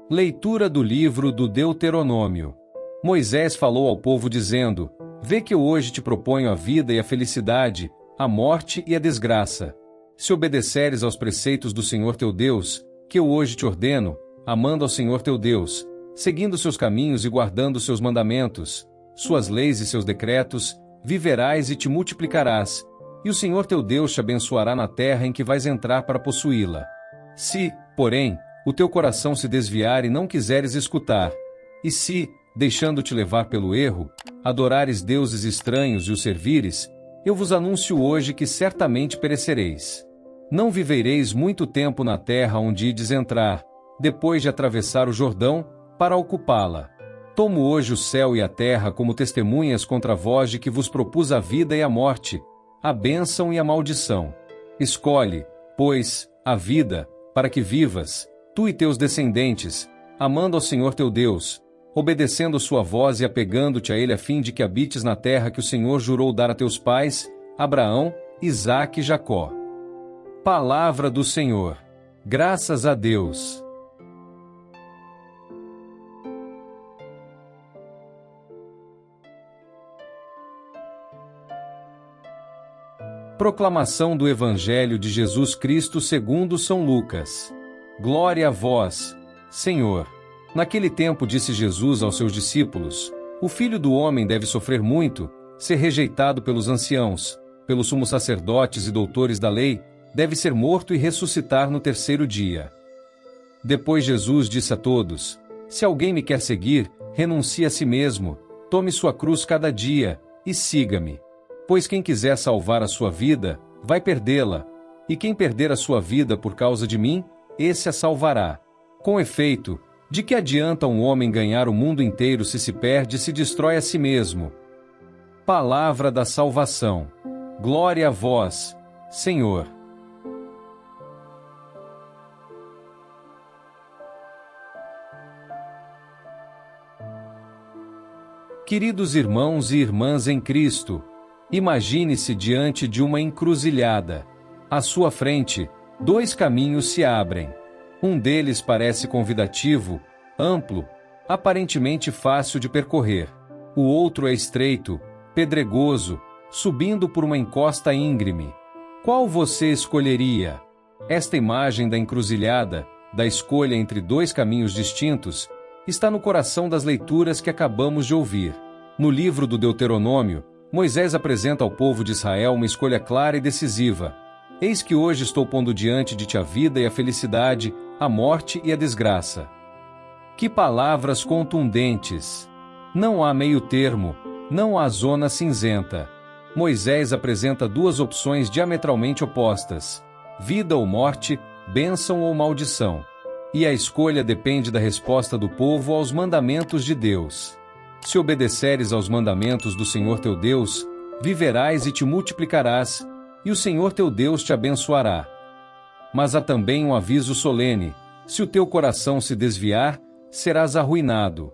Leitura do livro do Deuteronômio. Moisés falou ao povo dizendo: Vê que eu hoje te proponho a vida e a felicidade, a morte e a desgraça. Se obedeceres aos preceitos do Senhor teu Deus, que eu hoje te ordeno, amando ao Senhor teu Deus, seguindo seus caminhos e guardando seus mandamentos, suas leis e seus decretos, viverás e te multiplicarás, e o Senhor teu Deus te abençoará na terra em que vais entrar para possuí-la. Se, porém, o teu coração se desviar e não quiseres escutar, e se, deixando-te levar pelo erro, adorares deuses estranhos e os servires, eu vos anuncio hoje que certamente perecereis. Não vivereis muito tempo na terra onde ides entrar, depois de atravessar o Jordão, para ocupá-la. Tomo hoje o céu e a terra como testemunhas contra vós de que vos propus a vida e a morte, a bênção e a maldição. Escolhe, pois, a vida, para que vivas, tu e teus descendentes, amando ao Senhor teu Deus, obedecendo sua voz e apegando-te a Ele a fim de que habites na terra que o Senhor jurou dar a teus pais, Abraão, Isaque e Jacó. Palavra do Senhor. Graças a Deus. Proclamação do Evangelho de Jesus Cristo segundo São Lucas. Glória a vós, Senhor. Naquele tempo disse Jesus aos seus discípulos: O Filho do Homem deve sofrer muito, ser rejeitado pelos anciãos, pelos sumos sacerdotes e doutores da lei, deve ser morto e ressuscitar no terceiro dia. Depois Jesus disse a todos: Se alguém me quer seguir, renuncie a si mesmo, tome sua cruz cada dia, e siga-me. Pois quem quiser salvar a sua vida, vai perdê-la, e quem perder a sua vida por causa de mim, esse a salvará. Com efeito, de que adianta um homem ganhar o mundo inteiro se perde e se destrói a si mesmo? Palavra da salvação. Glória a vós, Senhor. Queridos irmãos e irmãs em Cristo, imagine-se diante de uma encruzilhada. À sua frente, dois caminhos se abrem. Um deles parece convidativo, amplo, aparentemente fácil de percorrer. O outro é estreito, pedregoso, subindo por uma encosta íngreme. Qual você escolheria? Esta imagem da encruzilhada, da escolha entre dois caminhos distintos, está no coração das leituras que acabamos de ouvir. No livro do Deuteronômio, Moisés apresenta ao povo de Israel uma escolha clara e decisiva. Eis que hoje estou pondo diante de ti a vida e a felicidade, a morte e a desgraça. Que palavras contundentes! Não há meio termo, não há zona cinzenta. Moisés apresenta duas opções diametralmente opostas: vida ou morte, bênção ou maldição. E a escolha depende da resposta do povo aos mandamentos de Deus. Se obedeceres aos mandamentos do Senhor teu Deus, viverás e te multiplicarás, e o Senhor teu Deus te abençoará. Mas há também um aviso solene: se o teu coração se desviar, serás arruinado.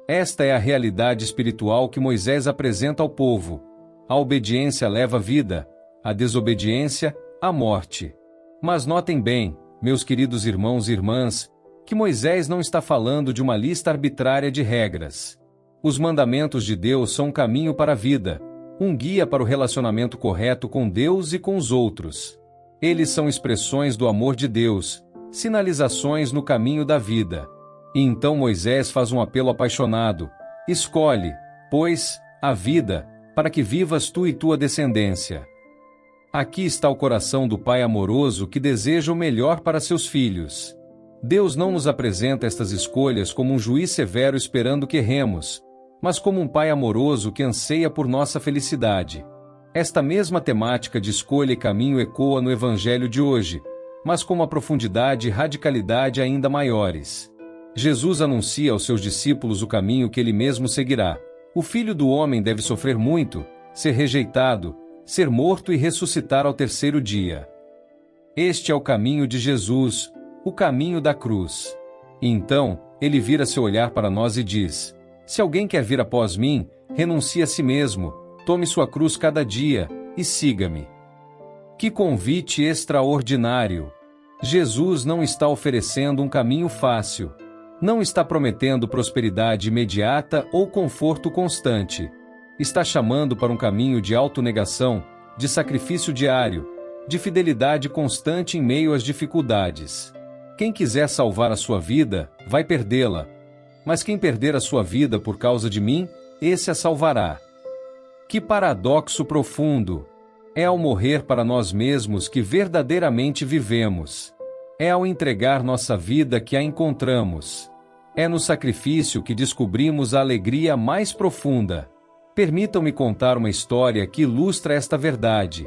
Esta é a realidade espiritual que Moisés apresenta ao povo. A obediência leva à vida, a desobediência, à morte. Mas notem bem, meus queridos irmãos e irmãs, que Moisés não está falando de uma lista arbitrária de regras. Os mandamentos de Deus são um caminho para a vida, um guia para o relacionamento correto com Deus e com os outros. Eles são expressões do amor de Deus, sinalizações no caminho da vida. E então Moisés faz um apelo apaixonado: escolhe, pois, a vida, para que vivas tu e tua descendência. Aqui está o coração do Pai amoroso que deseja o melhor para seus filhos. Deus não nos apresenta estas escolhas como um juiz severo esperando que erremos, mas como um Pai amoroso que anseia por nossa felicidade. Esta mesma temática de escolha e caminho ecoa no Evangelho de hoje, mas com uma profundidade e radicalidade ainda maiores. Jesus anuncia aos seus discípulos o caminho que ele mesmo seguirá. O Filho do Homem deve sofrer muito, ser rejeitado, ser morto e ressuscitar ao terceiro dia. Este é o caminho de Jesus, o caminho da cruz. E então, ele vira seu olhar para nós e diz: se alguém quer vir após mim, renuncie a si mesmo, tome sua cruz cada dia, e siga-me. Que convite extraordinário! Jesus não está oferecendo um caminho fácil. Não está prometendo prosperidade imediata ou conforto constante. Está chamando para um caminho de autonegação, de sacrifício diário, de fidelidade constante em meio às dificuldades. Quem quiser salvar a sua vida, vai perdê-la. Mas quem perder a sua vida por causa de mim, esse a salvará. Que paradoxo profundo! É ao morrer para nós mesmos que verdadeiramente vivemos. É ao entregar nossa vida que a encontramos. É no sacrifício que descobrimos a alegria mais profunda. Permitam-me contar uma história que ilustra esta verdade.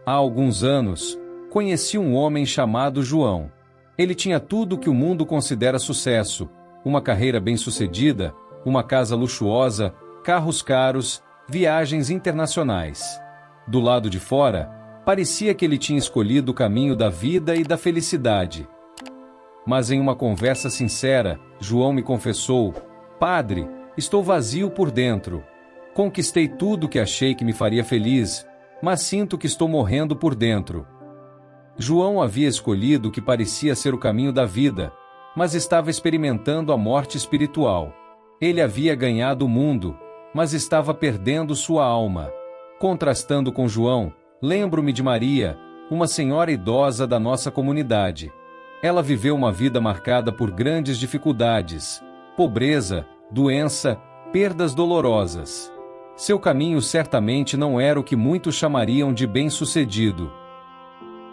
Há alguns anos, conheci um homem chamado João. Ele tinha tudo o que o mundo considera sucesso: uma carreira bem-sucedida, uma casa luxuosa, carros caros, viagens internacionais. Do lado de fora, parecia que ele tinha escolhido o caminho da vida e da felicidade. Mas em uma conversa sincera, João me confessou: "Padre, estou vazio por dentro. Conquistei tudo o que achei que me faria feliz, mas sinto que estou morrendo por dentro." João havia escolhido o que parecia ser o caminho da vida, mas estava experimentando a morte espiritual. Ele havia ganhado o mundo, mas estava perdendo sua alma. Contrastando com João, lembro-me de Maria, uma senhora idosa da nossa comunidade. Ela viveu uma vida marcada por grandes dificuldades, pobreza, doença, perdas dolorosas. Seu caminho certamente não era o que muitos chamariam de bem-sucedido.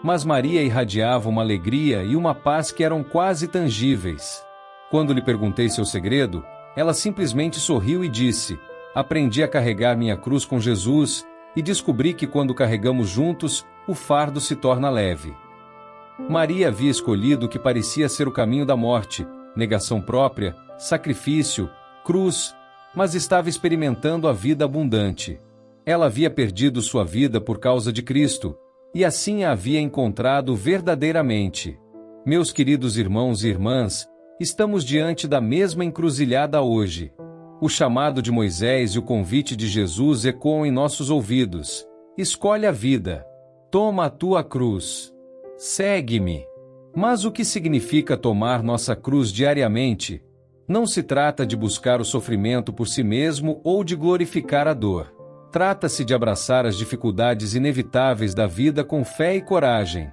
Mas Maria irradiava uma alegria e uma paz que eram quase tangíveis. Quando lhe perguntei seu segredo, ela simplesmente sorriu e disse: "Aprendi a carregar minha cruz com Jesus e descobri que quando carregamos juntos, o fardo se torna leve." Maria havia escolhido o que parecia ser o caminho da morte, negação própria, sacrifício, cruz, mas estava experimentando a vida abundante. Ela havia perdido sua vida por causa de Cristo, e assim a havia encontrado verdadeiramente. Meus queridos irmãos e irmãs, estamos diante da mesma encruzilhada hoje. O chamado de Moisés e o convite de Jesus ecoam em nossos ouvidos. Escolhe a vida. Toma a tua cruz. Segue-me. Mas o que significa tomar nossa cruz diariamente? Não se trata de buscar o sofrimento por si mesmo ou de glorificar a dor. Trata-se de abraçar as dificuldades inevitáveis da vida com fé e coragem.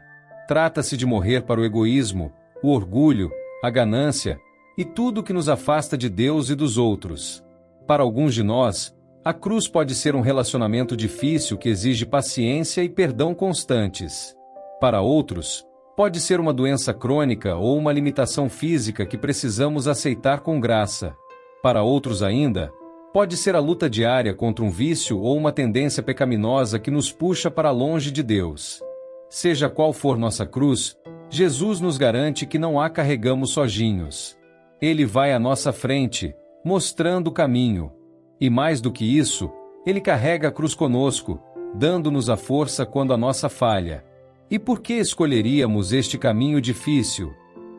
Trata-se de morrer para o egoísmo, o orgulho, a ganância e tudo que nos afasta de Deus e dos outros. Para alguns de nós, a cruz pode ser um relacionamento difícil que exige paciência e perdão constantes. Para outros, pode ser uma doença crônica ou uma limitação física que precisamos aceitar com graça. Para outros ainda, pode ser a luta diária contra um vício ou uma tendência pecaminosa que nos puxa para longe de Deus. Seja qual for nossa cruz, Jesus nos garante que não a carregamos sozinhos. Ele vai à nossa frente, mostrando o caminho. E mais do que isso, Ele carrega a cruz conosco, dando-nos a força quando a nossa falha. E por que escolheríamos este caminho difícil?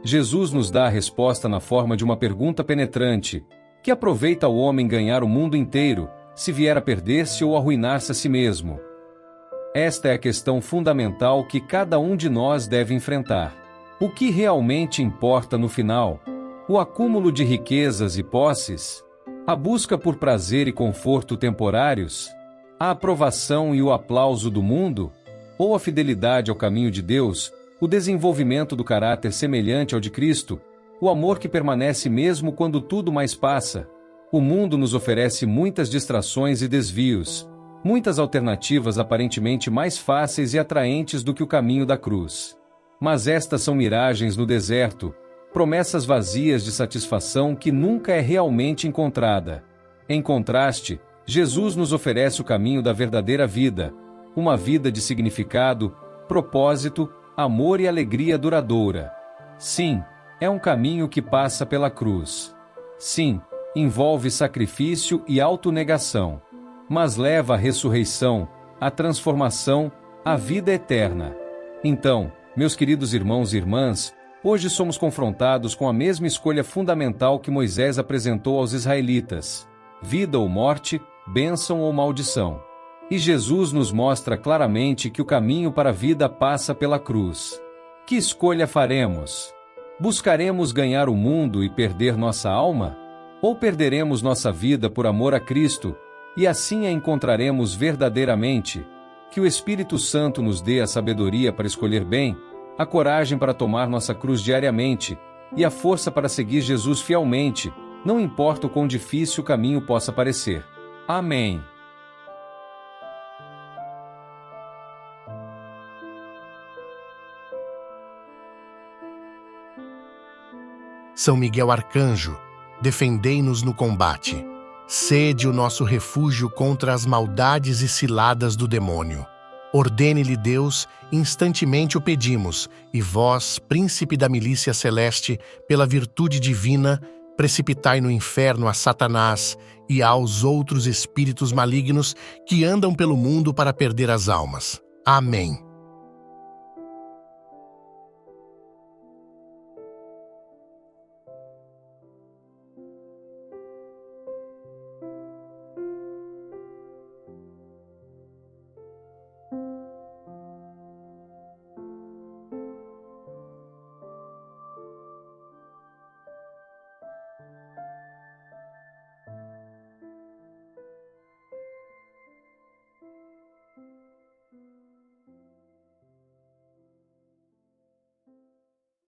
Jesus nos dá a resposta na forma de uma pergunta penetrante: que aproveita o homem ganhar o mundo inteiro, se vier a perder-se ou arruinar-se a si mesmo? Esta é a questão fundamental que cada um de nós deve enfrentar. O que realmente importa no final? O acúmulo de riquezas e posses? A busca por prazer e conforto temporários? A aprovação e o aplauso do mundo? Ou a fidelidade ao caminho de Deus, o desenvolvimento do caráter semelhante ao de Cristo, o amor que permanece mesmo quando tudo mais passa? O mundo nos oferece muitas distrações e desvios, muitas alternativas aparentemente mais fáceis e atraentes do que o caminho da cruz. Mas estas são miragens no deserto, promessas vazias de satisfação que nunca é realmente encontrada. Em contraste, Jesus nos oferece o caminho da verdadeira vida, uma vida de significado, propósito, amor e alegria duradoura. Sim, é um caminho que passa pela cruz. Sim, envolve sacrifício e autonegação. Mas leva à ressurreição, à transformação, à vida eterna. Então, meus queridos irmãos e irmãs, hoje somos confrontados com a mesma escolha fundamental que Moisés apresentou aos israelitas: vida ou morte, bênção ou maldição. E Jesus nos mostra claramente que o caminho para a vida passa pela cruz. Que escolha faremos? Buscaremos ganhar o mundo e perder nossa alma? Ou perderemos nossa vida por amor a Cristo, e assim a encontraremos verdadeiramente? Que o Espírito Santo nos dê a sabedoria para escolher bem, a coragem para tomar nossa cruz diariamente, e a força para seguir Jesus fielmente, não importa o quão difícil o caminho possa parecer. Amém. São Miguel Arcanjo, defendei-nos no combate. Sede o nosso refúgio contra as maldades e ciladas do demônio. Ordene-lhe Deus, instantemente o pedimos, e vós, príncipe da milícia celeste, pela virtude divina, precipitai no inferno a Satanás e aos outros espíritos malignos que andam pelo mundo para perder as almas. Amém.